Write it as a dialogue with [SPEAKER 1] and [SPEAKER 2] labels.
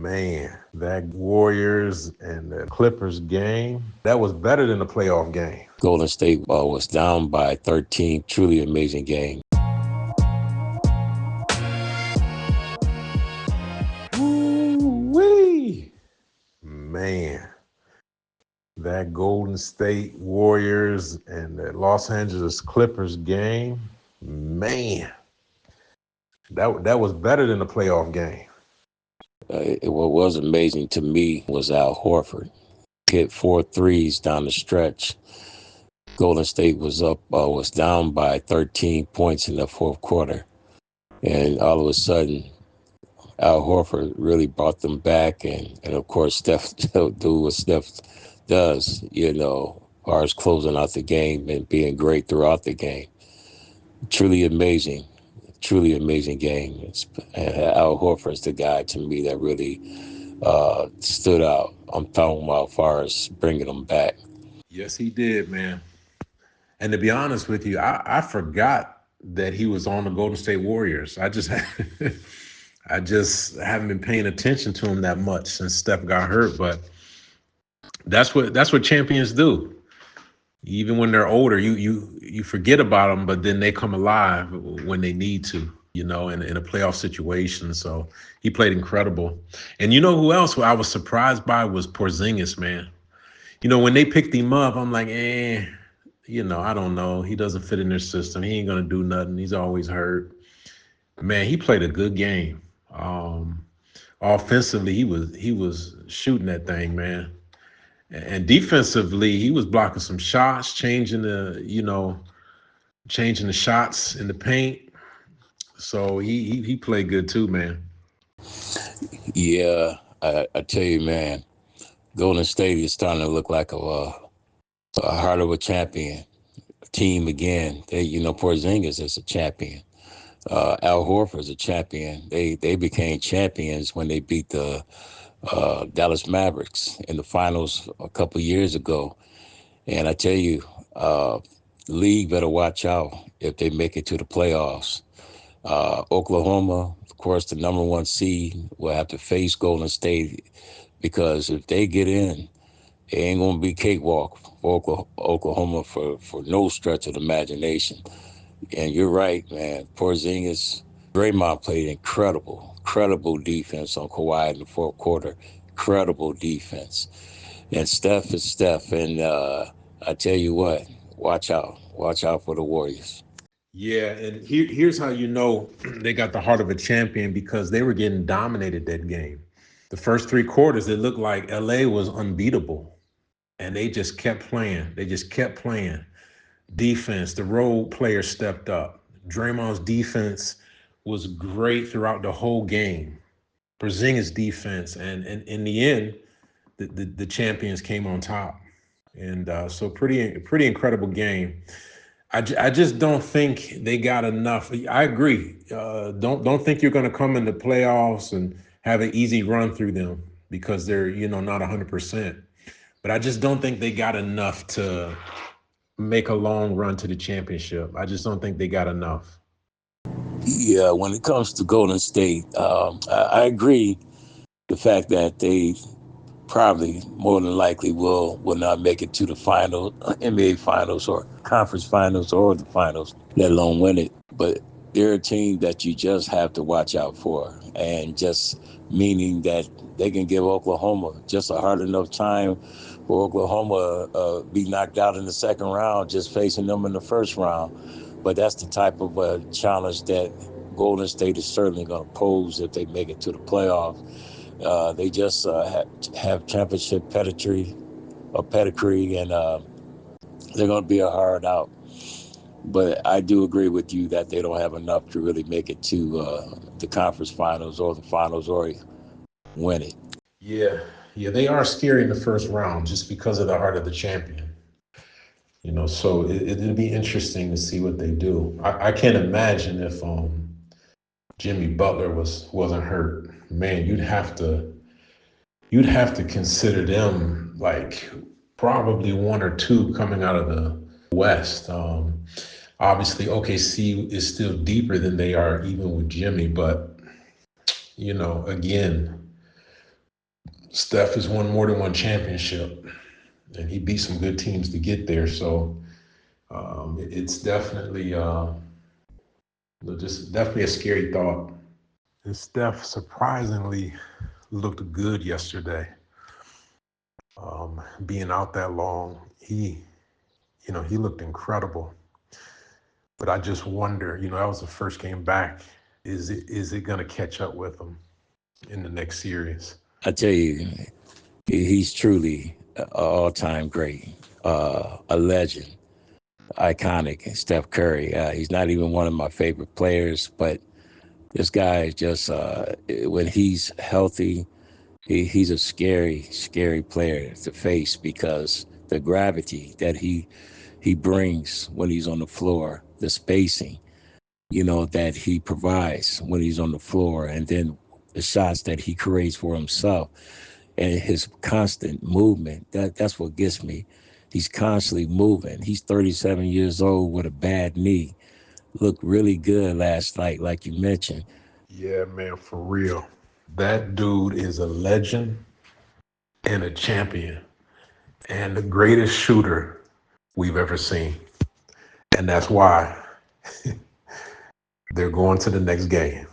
[SPEAKER 1] Man, that Warriors and the Clippers game, that was better than the playoff game.
[SPEAKER 2] Golden State was down by 13. Truly amazing game.
[SPEAKER 1] Ooh-wee. Man, that Golden State Warriors and the Los Angeles Clippers game, man, that was better than the playoff game.
[SPEAKER 2] What was amazing to me was Al Horford. Hit 4 threes down the stretch. Golden State was down by 13 points in the fourth quarter. And all of a sudden, Al Horford really brought them back. And of course, Steph do what Steph does, as far as closing out the game and being great throughout the game. Truly amazing. Truly amazing game. Al Horford's the guy to me that really stood out. I'm talking about as far as bringing them back.
[SPEAKER 1] Yes, he did, man. And to be honest with you, I forgot that he was on the Golden State Warriors. I just haven't been paying attention to him that much since Steph got hurt. But that's what champions do. Even when they're older, you forget about them, but then they come alive when they need to. In a playoff situation. So he played incredible. And you know who else I was surprised by was Porzingis, man. When they picked him up, I'm like, I don't know. He doesn't fit in their system. He ain't gonna do nothing. He's always hurt. Man, he played a good game. Offensively, he was shooting that thing, man. And defensively, he was blocking some shots, changing the shots in the paint. So he played good too, man.
[SPEAKER 2] Yeah, I tell you, man, Golden State is starting to look like a heart of a champion team again. Porzingis is a champion. Al Horford is a champion. They became champions when they beat the Dallas Mavericks in the finals a couple years ago. And I tell you, the league better watch out if they make it to the playoffs. Oklahoma, of course, the number one seed, will have to face Golden State because if they get in, it ain't going to be cakewalk for Oklahoma for no stretch of the imagination. And you're right, man. Porzingis, Draymond played incredible defense on Kawhi in the fourth quarter. Incredible defense. And Steph is Steph. And I tell you what, watch out for the Warriors.
[SPEAKER 1] Yeah, and here's how you know they got the heart of a champion because they were getting dominated that game. The first three quarters, it looked like LA was unbeatable, and they just kept playing. They just kept playing. Defense, the role players stepped up. Draymond's defense was great throughout the whole game. Porzingis' defense, and in the end, the champions came on top. And so pretty incredible game. I just don't think they got enough. I agree. Don't think you're going to come in the playoffs and have an easy run through them because they're not 100%. But I just don't think they got enough to make a long run to the championship. I just don't think they got enough.
[SPEAKER 2] Yeah, when it comes to Golden State, I agree the fact that they probably more than likely will not make it to the final NBA finals or conference finals or the finals, let alone win it. But they're a team that you just have to watch out for, and just meaning that they can give Oklahoma just a hard enough time for Oklahoma be knocked out in the second round, just facing them in the first round. But that's the type of challenge that Golden State is certainly going to pose if they make it to the playoffs. They just have championship pedigree, and they're going to be a hard out. But I do agree with you that they don't have enough to really make it to the conference finals or the finals or win it.
[SPEAKER 1] Yeah, yeah, they are scary in the first round just because of the heart of the champion. So it'll be interesting to see what they do. I can't imagine if Jimmy Butler wasn't hurt. Man, you'd have to consider them like probably one or two coming out of the West. Obviously, OKC is still deeper than they are even with Jimmy, but again, Steph has won more than one championship, and he beat some good teams to get there. So it's definitely just definitely a scary thought. And Steph surprisingly looked good yesterday. Being out that long, he looked incredible. But I just wonder, that was the first game back. Is it going to catch up with him in the next series?
[SPEAKER 2] I tell you, he's truly an all-time great, a legend, iconic. Steph Curry. He's not even one of my favorite players, but this guy is just when he's healthy, he's a scary, scary player to face because the gravity that he brings when he's on the floor, the spacing, that he provides when he's on the floor, and then the shots that he creates for himself and his constant movement. That's what gets me. He's constantly moving. He's 37 years old with a bad knee. Looked really good last night, like you mentioned.
[SPEAKER 1] Yeah, man, for real. That dude is a legend and a champion and the greatest shooter we've ever seen. And that's why they're going to the next game.